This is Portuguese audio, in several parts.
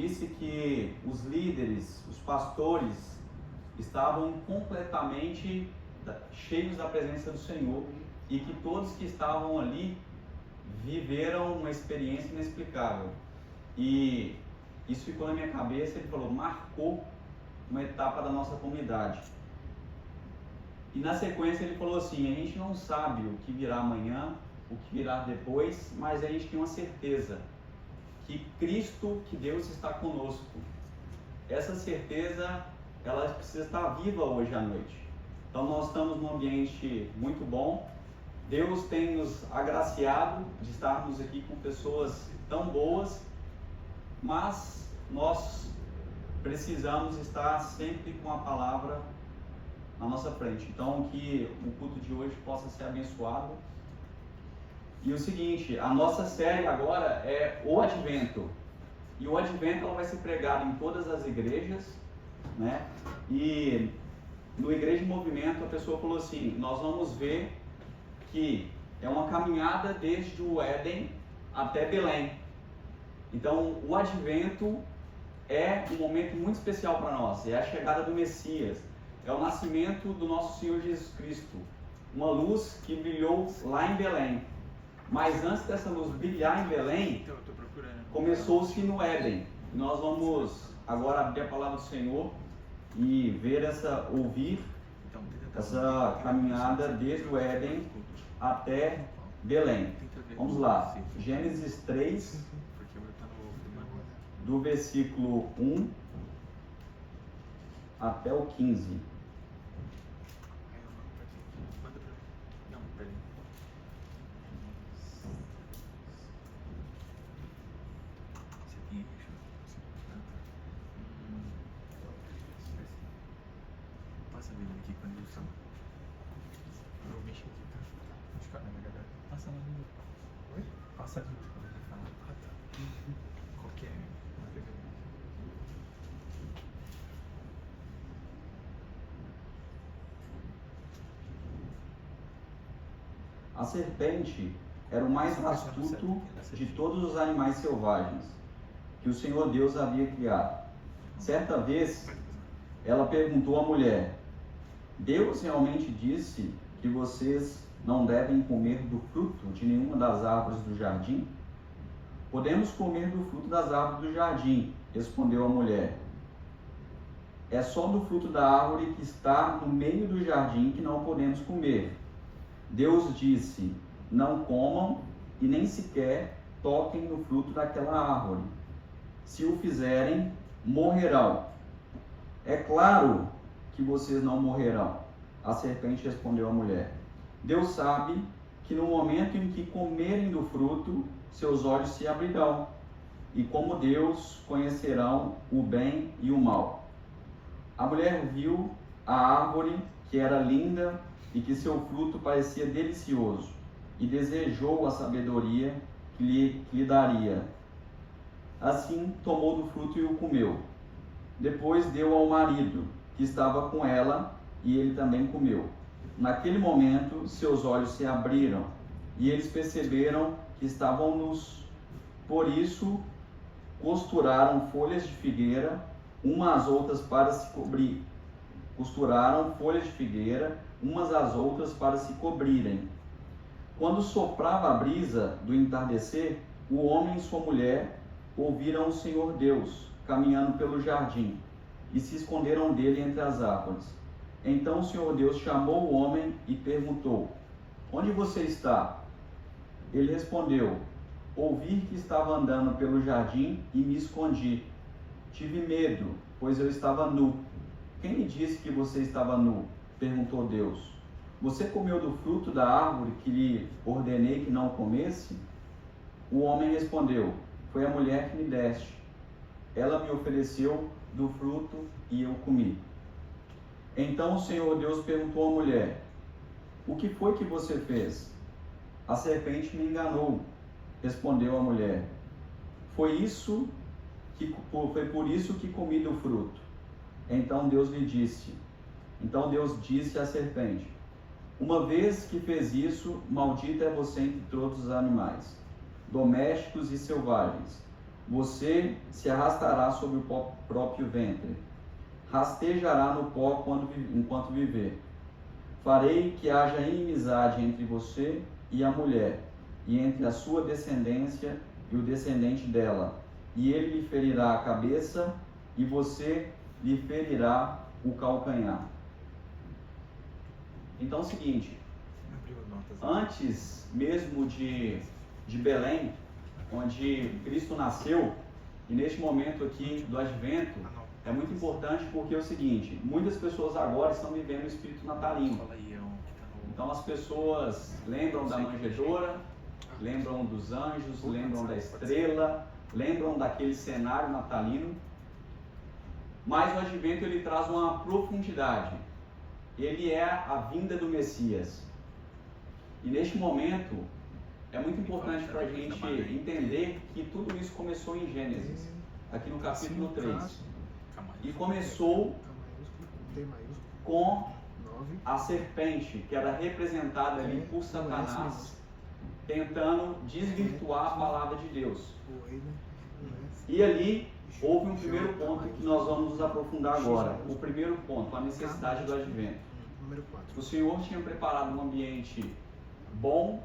disse que os líderes, os pastores, estavam completamente cheios da presença do Senhor e que todos que estavam ali viveram uma experiência inexplicável. E isso ficou na minha cabeça. Ele falou, marcou uma etapa da nossa comunidade. E na sequência ele falou assim, a gente não sabe o que virá amanhã, o que virá depois, mas a gente tem uma certeza, que Cristo, que Deus está conosco. Essa certeza, ela precisa estar viva hoje à noite. Então nós estamos num ambiente muito bom. Deus tem nos agraciado de estarmos aqui com pessoas tão boas, mas nós precisamos estar sempre com a palavra na nossa frente. Então que o culto de hoje possa ser abençoado. E o seguinte, a nossa série agora é o Advento. E o Advento ela vai ser pregado em todas as igrejas, né? E no Igreja em Movimento a pessoa falou assim, nós vamos ver que é uma caminhada desde o Éden até Belém. Então o Advento é um momento muito especial para nós, é a chegada do Messias, é o nascimento do nosso Senhor Jesus Cristo, uma luz que brilhou lá em Belém. Mas antes dessa luz brilhar em Belém, começou-se no Éden. Nós vamos agora abrir a palavra do Senhor e ver ouvir essa caminhada desde o Éden até Belém. Vamos lá, Gênesis 3, do versículo 1 até o 15. Passa bem aqui quando eu sou. Eu mexi aqui, tá? Vou ficar na minha galera. Passa lá no. Oi? Passa ali quando ele fala. Ah, tá. Qualquer. A serpente era o mais astuto de todos os animais selvagens que o Senhor Deus havia criado. Certa vez, ela perguntou à mulher, Deus realmente disse que vocês não devem comer do fruto de nenhuma das árvores do jardim? Podemos comer do fruto das árvores do jardim, respondeu a mulher. É só do fruto da árvore que está no meio do jardim que não podemos comer. Deus disse, não comam e nem sequer toquem no fruto daquela árvore. Se o fizerem, morrerão. É claro que vocês não morrerão. A serpente respondeu à mulher. Deus sabe que no momento em que comerem do fruto, seus olhos se abrirão. E como Deus, conhecerão o bem e o mal. A mulher viu a árvore que era linda e que seu fruto parecia delicioso, e desejou a sabedoria que lhe daria. Assim tomou do fruto e o comeu. Depois deu ao marido, que estava com ela, e ele também comeu. Naquele momento, seus olhos se abriram, e eles perceberam que estavam nus. Por isso, costuraram folhas de figueira, umas às outras para se cobrir. Costuraram folhas de figueira, umas às outras para se cobrirem. Quando soprava a brisa do entardecer, o homem e sua mulher ouviram o Senhor Deus caminhando pelo jardim e se esconderam dele entre as árvores. Então o Senhor Deus chamou o homem e perguntou, onde você está? Ele respondeu, ouvi que estava andando pelo jardim e me escondi. Tive medo, pois eu estava nu. Quem lhe disse que você estava nu? Perguntou Deus. Você comeu do fruto da árvore que lhe ordenei que não comesse? O homem respondeu, foi a mulher que me deste. Ela me ofereceu do fruto e eu comi. Então o Senhor Deus perguntou à mulher, o que foi que você fez? A serpente me enganou, respondeu a mulher. Foi por isso que comi do fruto. Então Deus disse à serpente, uma vez que fez isso, maldita é você entre todos os animais, domésticos e selvagens. você se arrastará sobre o próprio ventre, rastejará no pó enquanto viver. Farei que haja inimizade entre você e a mulher, e entre a sua descendência e o descendente dela, e ele lhe ferirá a cabeça, e você lhe ferirá o calcanhar. Então é o seguinte, antes mesmo de Belém, onde Cristo nasceu, e neste momento aqui do Advento, é muito importante porque é o seguinte, muitas pessoas agora estão vivendo o espírito natalino. Então as pessoas lembram da manjedoura, lembram dos anjos, lembram da estrela, lembram daquele cenário natalino, mas o Advento ele traz uma profundidade, ele é a vinda do Messias. E neste momento é muito importante para a gente entender que tudo isso começou em Gênesis, aqui no capítulo 3. E começou com a serpente, que era representada ali por Satanás, tentando desvirtuar a palavra de Deus. E ali houve um primeiro ponto que nós vamos nos aprofundar agora. O primeiro ponto, a necessidade do Advento. O Senhor tinha preparado um ambiente bom,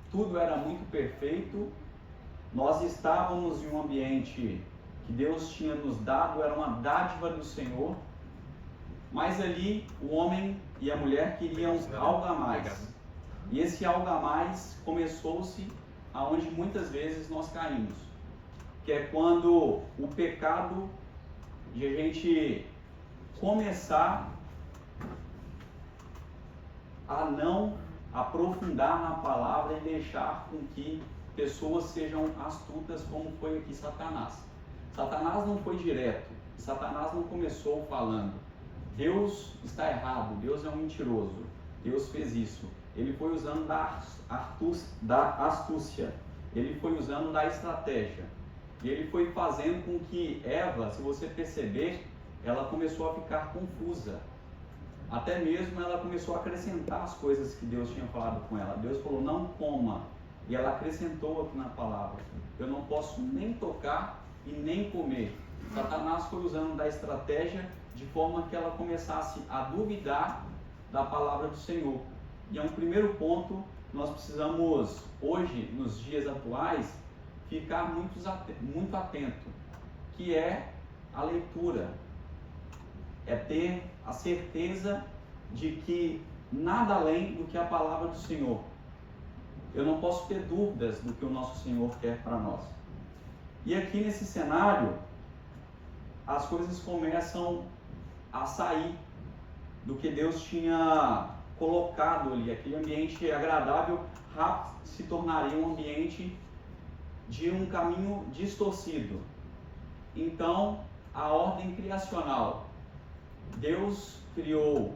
tudo era muito perfeito, nós estávamos em um ambiente que Deus tinha nos dado, era uma dádiva do Senhor, mas ali o homem e a mulher queriam algo a mais. E esse algo a mais começou-se aonde muitas vezes nós caímos, que é quando o pecado de a gente começar a não aprofundar na palavra e deixar com que pessoas sejam astutas, como foi aqui Satanás. Satanás não foi direto, Satanás não começou falando, Deus está errado, Deus é um mentiroso, Deus fez isso. Ele foi usando da astúcia, ele foi usando da estratégia. E ele foi fazendo com que Eva, se você perceber, ela começou a ficar confusa. Até mesmo ela começou a acrescentar as coisas que Deus tinha falado com ela. Deus falou, não coma. E ela acrescentou aqui na palavra, eu não posso nem tocar e nem comer. Satanás foi usando da estratégia de forma que ela começasse a duvidar da palavra do Senhor. E é um primeiro ponto, nós precisamos hoje, nos dias atuais, ficar muito atento, que é a leitura. É ter a certeza de que nada além do que a palavra do Senhor. Eu não posso ter dúvidas do que o nosso Senhor quer para nós. E aqui nesse cenário, as coisas começam a sair do que Deus tinha colocado ali. Aquele ambiente agradável rápido se tornaria um ambiente de um caminho distorcido. Então, a ordem criacional. Deus criou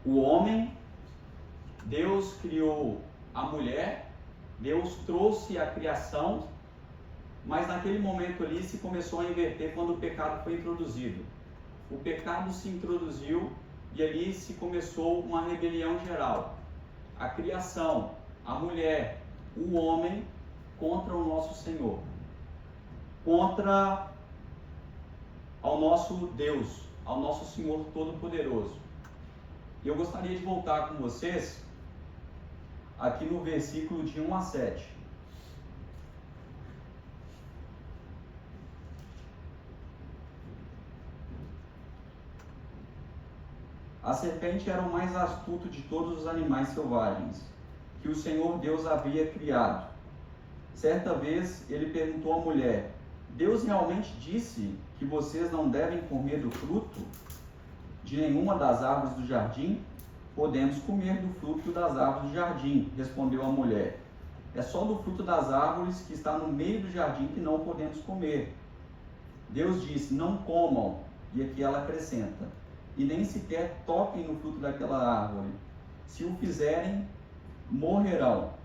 o homem, Deus criou a mulher, Deus trouxe a criação, mas naquele momento ali se começou a inverter quando o pecado foi introduzido. O pecado se introduziu e ali se começou uma rebelião geral. A criação, a mulher, o homem contra o nosso Senhor, contra ao nosso Deus, ao nosso Senhor Todo-Poderoso. E eu gostaria de voltar com vocês aqui no versículo de 1 a 7. A serpente era o mais astuto de todos os animais selvagens que o Senhor Deus havia criado. Certa vez ele perguntou à mulher: Deus realmente disse que vocês não devem comer do fruto de nenhuma das árvores do jardim? Podemos comer do fruto das árvores do jardim, respondeu a mulher. É só do fruto das árvores que está no meio do jardim que não podemos comer. Deus disse: não comam, e aqui ela acrescenta, e nem sequer toquem no fruto daquela árvore. Se o fizerem, morrerão.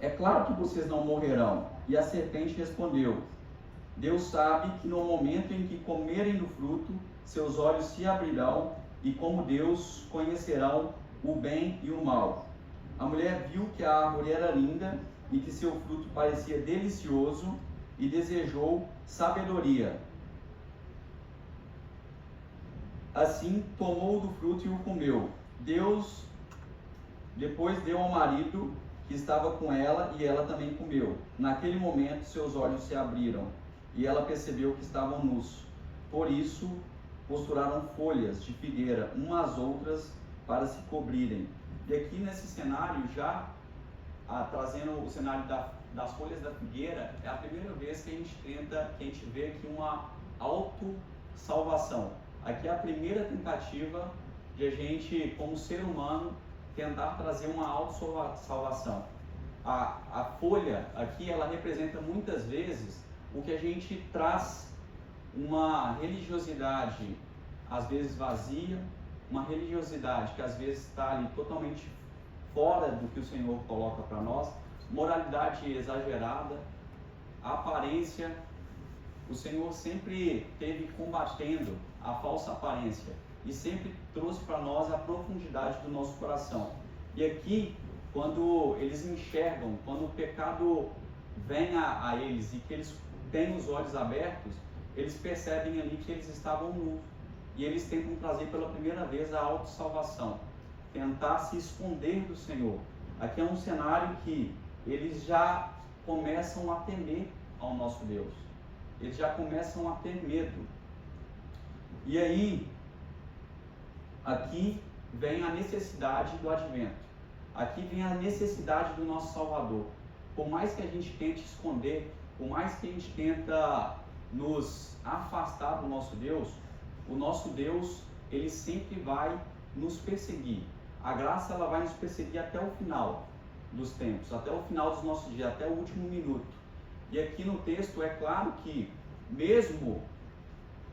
É claro que vocês não morrerão. E a serpente respondeu: Deus sabe que no momento em que comerem do fruto, seus olhos se abrirão e como Deus conhecerão o bem e o mal. A mulher viu que a árvore era linda e que seu fruto parecia delicioso e desejou sabedoria. Assim tomou do fruto e o comeu. Deus depois deu ao marido que estava com ela e ela também comeu. Naquele momento seus olhos se abriram e ela percebeu que estavam nus. Por isso costuraram folhas de figueira umas às outras para se cobrirem. E aqui nesse cenário, já trazendo o cenário das folhas da figueira, é a primeira vez que a gente vê aqui uma autossalvação. Aqui é a primeira tentativa de a gente, como ser humano, tentar trazer uma autossalvação. A folha aqui, ela representa muitas vezes o que a gente traz, uma religiosidade às vezes vazia, uma religiosidade que às vezes está ali totalmente fora do que o Senhor coloca para nós, moralidade exagerada, aparência. O Senhor sempre esteve combatendo a falsa aparência e sempre trouxe para nós a profundidade do nosso coração. E aqui, quando eles enxergam, quando o pecado vem a eles e que eles têm os olhos abertos, eles percebem ali que eles estavam nus. E eles tentam trazer pela primeira vez a autossalvação, tentar se esconder do Senhor. Aqui é um cenário que eles já começam a temer ao nosso Deus. Eles já começam a ter medo. E aí, aqui vem a necessidade do advento. Aqui vem a necessidade do nosso Salvador. Por mais que a gente tente esconder, por mais que a gente tenta nos afastar do nosso Deus, o nosso Deus, ele sempre vai nos perseguir. A graça, ela vai nos perseguir até o final dos tempos, até o final dos nossos dias, até o último minuto. E aqui no texto é claro que, mesmo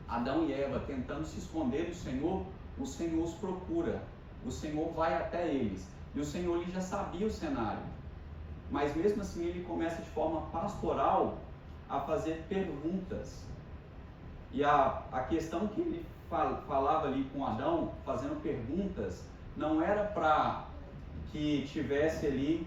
Adão e Eva tentando se esconder do Senhor, o Senhor os procura, o Senhor vai até eles. E o Senhor, ele já sabia o cenário, mas mesmo assim ele começa de forma pastoral a fazer perguntas. E a questão que ele falava ali com Adão, fazendo perguntas, não era para que tivesse ali,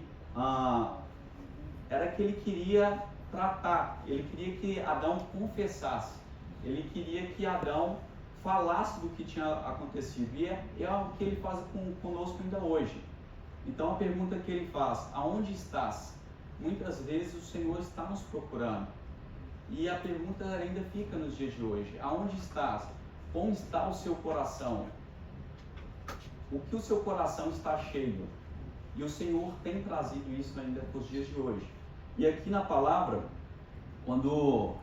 era que ele queria tratar, ele queria que Adão confessasse, ele queria que Adão falasse do que tinha acontecido, e é o que ele faz conosco ainda hoje. Então a pergunta que ele faz, aonde estás? Muitas vezes o Senhor está nos procurando, e a pergunta ainda fica nos dias de hoje, aonde estás? Como está o seu coração? O que o seu coração está cheio? E o Senhor tem trazido isso ainda para os dias de hoje. E aqui na palavra, quando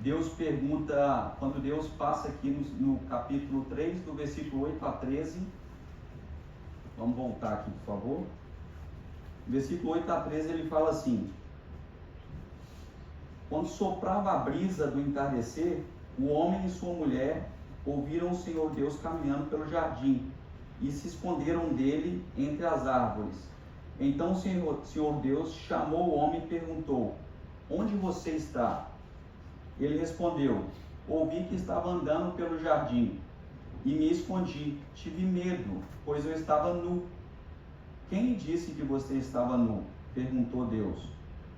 Deus pergunta, quando Deus passa aqui no capítulo 3, do versículo 8 a 13, vamos voltar aqui, por favor. Versículo 8 a 13, ele fala assim: quando soprava a brisa do entardecer, o homem e sua mulher ouviram o Senhor Deus caminhando pelo jardim e se esconderam dele entre as árvores. Então o Senhor Deus chamou o homem e perguntou: onde você está? Ele respondeu: ouvi que estava andando pelo jardim e me escondi. Tive medo, pois eu estava nu. Quem disse que você estava nu? Perguntou Deus.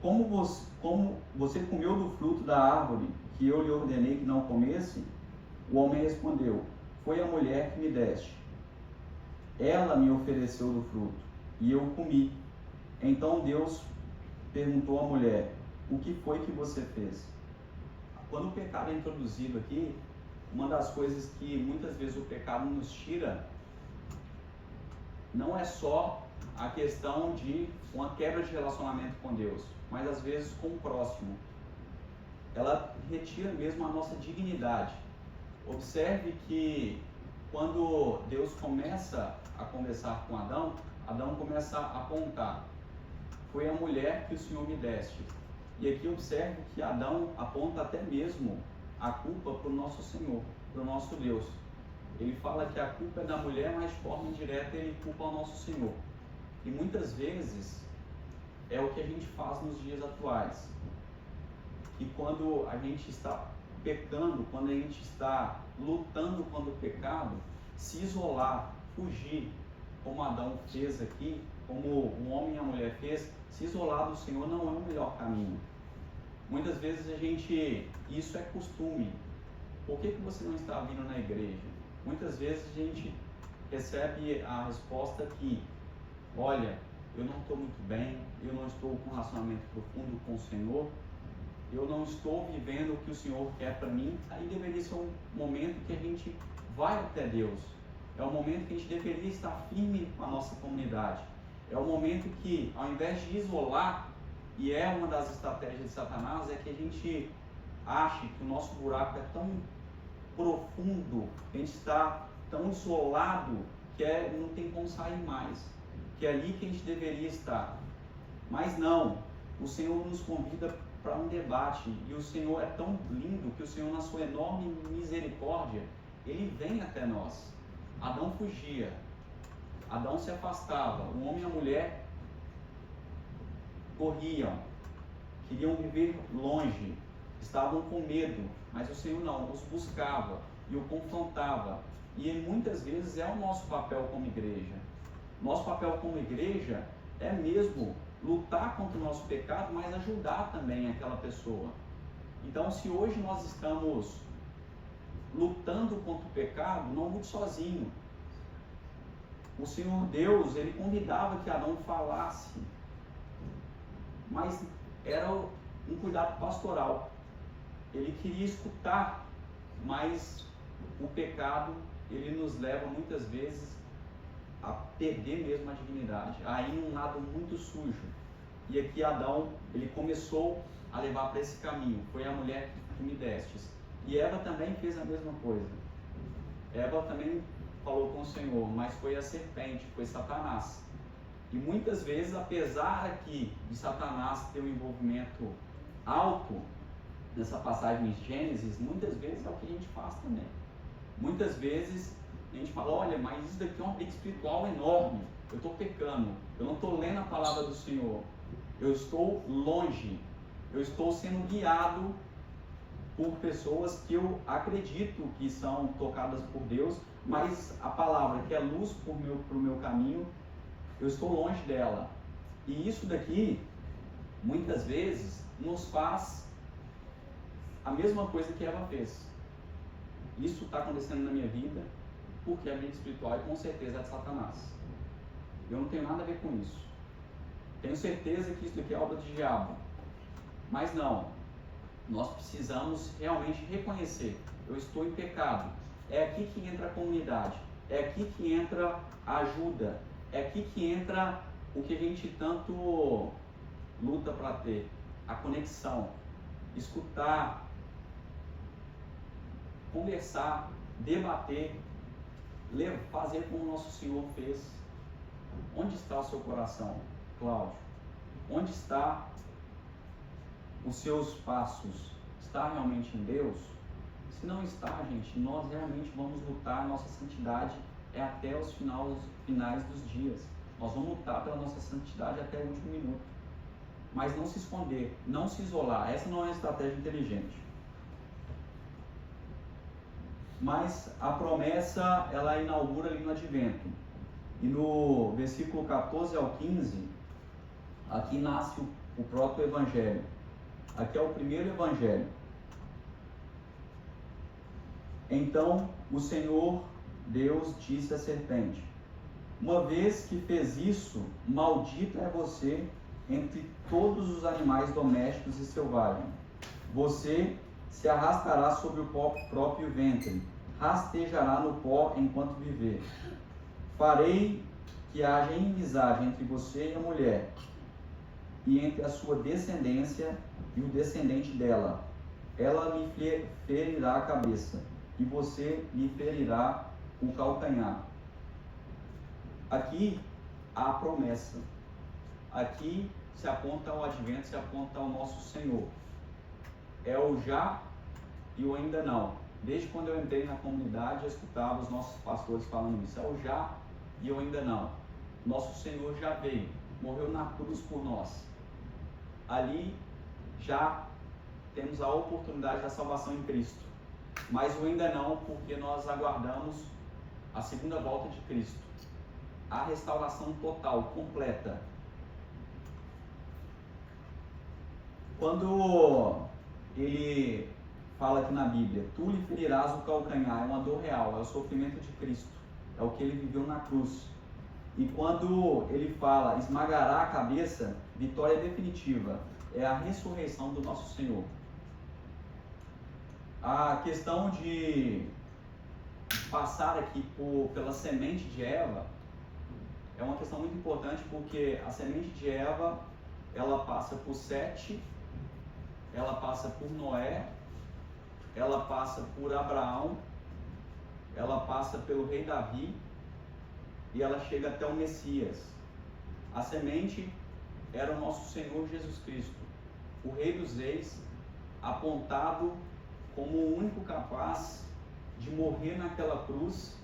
Como você comeu do fruto da árvore que eu lhe ordenei que não comesse? O homem respondeu: foi a mulher que me deste. Ela me ofereceu do fruto e eu comi. Então Deus perguntou à mulher: o que foi que você fez? Quando o pecado é introduzido aqui, uma das coisas que muitas vezes o pecado nos tira não é só a questão de uma quebra de relacionamento com Deus, mas às vezes com o próximo. Ela retira mesmo a nossa dignidade. Observe que quando Deus começa a conversar com Adão, Adão começa a apontar: foi a mulher que o Senhor me deste. E aqui observe que Adão aponta até mesmo a culpa para o nosso Senhor, para o nosso Deus. Ele fala que a culpa é da mulher, mas de forma indireta ele culpa ao nosso Senhor. E muitas vezes é o que a gente faz nos dias atuais. E quando a gente está pecando, quando a gente está lutando contra o pecado, se isolar, fugir, como Adão fez aqui, como o homem e a mulher fez, se isolar do Senhor não é o melhor caminho. Muitas vezes isso é costume. Por que você não está vindo na igreja? Muitas vezes a gente recebe a resposta que, olha, eu não estou muito bem, eu não estou com um relacionamento profundo com o Senhor, eu não estou vivendo o que o Senhor quer para mim. Aí deveria ser um momento que a gente vai até Deus. É um momento que a gente deveria estar firme com a nossa comunidade. É um momento que, ao invés de isolar, e é uma das estratégias de Satanás, é que a gente ache que o nosso buraco é tão profundo, a gente está tão isolado que não tem como sair mais, que é ali que a gente deveria estar. Mas não, o Senhor nos convida para um debate, e o Senhor é tão lindo que o Senhor, na sua enorme misericórdia, Ele vem até nós. Adão fugia, Adão se afastava, o homem e a mulher corriam, queriam viver longe, estavam com medo, mas o Senhor não, os buscava e o confrontava. E muitas vezes é o nosso papel como igreja. Nosso papel como igreja é mesmo lutar contra o nosso pecado, mas ajudar também aquela pessoa. Então, se hoje nós estamos lutando contra o pecado, não lute sozinho. O Senhor Deus, Ele convidava que Adão falasse, mas era um cuidado pastoral. Ele queria escutar, mas o pecado, ele nos leva muitas vezes a perder mesmo a dignidade, a ir num lado muito sujo. E aqui Adão, ele começou a levar para esse caminho. Foi a mulher que me destes. E Eva também fez a mesma coisa. Eva também falou com o Senhor, mas foi a serpente, foi Satanás. E muitas vezes, apesar aqui de Satanás ter um envolvimento alto nessa passagem de Gênesis, muitas vezes é o que a gente faz também. Muitas vezes a gente fala, olha, mas isso daqui é uma briga espiritual enorme, eu estou pecando, eu não estou lendo a palavra do Senhor, eu estou longe, eu estou sendo guiado por pessoas que eu acredito que são tocadas por Deus, mas a palavra que é luz para o meu caminho, eu estou longe dela. E isso daqui, muitas vezes, nos faz a mesma coisa que Eva fez. Isso está acontecendo na minha vida porque é briga espiritual e com certeza é de Satanás. Eu não tenho nada a ver com isso. Tenho certeza que isso daqui é obra de diabo. Mas não. Nós precisamos realmente reconhecer. Eu estou em pecado. É aqui que entra a comunidade. É aqui que entra a ajuda. É aqui que entra o que a gente tanto luta para ter. A conexão. Escutar. Conversar. Debater. Fazer como o nosso Senhor fez. Onde está o seu coração, Cláudio? Onde está os seus passos? Está realmente em Deus? Se não está, gente, nós realmente vamos lutar. Nossa santidade é até os finais dos dias. Nós vamos lutar pela nossa santidade até o último minuto. Mas não se esconder, não se isolar. Essa não é uma estratégia inteligente. Mas a promessa, ela inaugura ali no Advento. E no versículo 14 ao 15, aqui nasce o proto-evangelho. Aqui é o primeiro evangelho. Então o Senhor Deus disse à serpente: uma vez que fez isso, maldito é você entre todos os animais domésticos e selvagens. Você se arrastará sobre o próprio ventre, rastejará no pó enquanto viver. Farei que haja inimizade entre você e a mulher, e entre a sua descendência e o descendente dela. Ela lhe ferirá a cabeça, e você lhe ferirá o calcanhar. Aqui há a promessa. Aqui se aponta ao advento, se aponta ao nosso Senhor. É o já e o ainda não. Desde quando eu entrei na comunidade, eu escutava os nossos pastores falando isso. É o já e o ainda não. Nosso Senhor já veio, morreu na cruz por nós. Ali já temos a oportunidade da salvação em Cristo. Mas o ainda não, porque nós aguardamos a segunda volta de Cristo. A restauração total, completa. Quando ele fala aqui na Bíblia, tu lhe ferirás o calcanhar, é uma dor real, é o sofrimento de Cristo, é o que ele viveu na cruz. E quando ele fala, esmagará a cabeça, vitória definitiva, é a ressurreição do nosso Senhor. A questão de passar aqui pela semente de Eva é uma questão muito importante, porque a semente de Eva, ela passa por Sete, ela passa por Noé, ela passa por Abraão, ela passa pelo rei Davi e ela chega até o Messias. A semente era o nosso Senhor Jesus Cristo, o Rei dos Reis, apontado como o único capaz de morrer naquela cruz.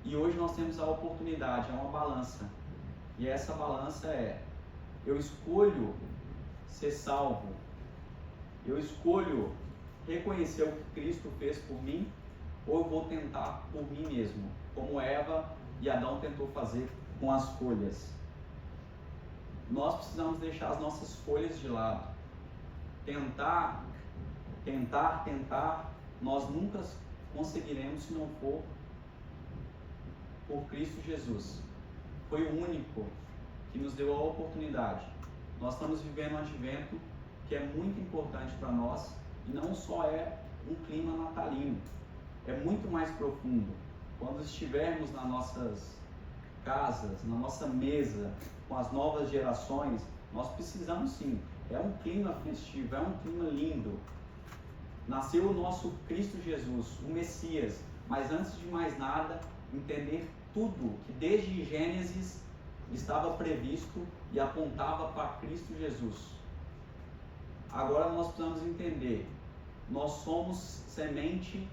E hoje nós temos a oportunidade, é uma balança. E essa balança é: eu escolho ser salvo, eu escolho reconhecer o que Cristo fez por mim, ou eu vou tentar por mim mesmo, como Eva e Adão tentou fazer com as folhas. Nós precisamos deixar as nossas folhas de lado. Tentar, nós nunca conseguiremos se não for por Cristo Jesus. Foi o único que nos deu a oportunidade. Nós estamos vivendo um advento que é muito importante para nós, e não só é um clima natalino, é muito mais profundo. Quando estivermos nas nossas casas, na nossa mesa, com as novas gerações, nós precisamos sim, é um clima festivo, é um clima lindo. Nasceu o nosso Cristo Jesus, o Messias, mas antes de mais nada, entender tudo que desde Gênesis estava previsto e apontava para Cristo Jesus. Agora nós precisamos entender, nós somos semente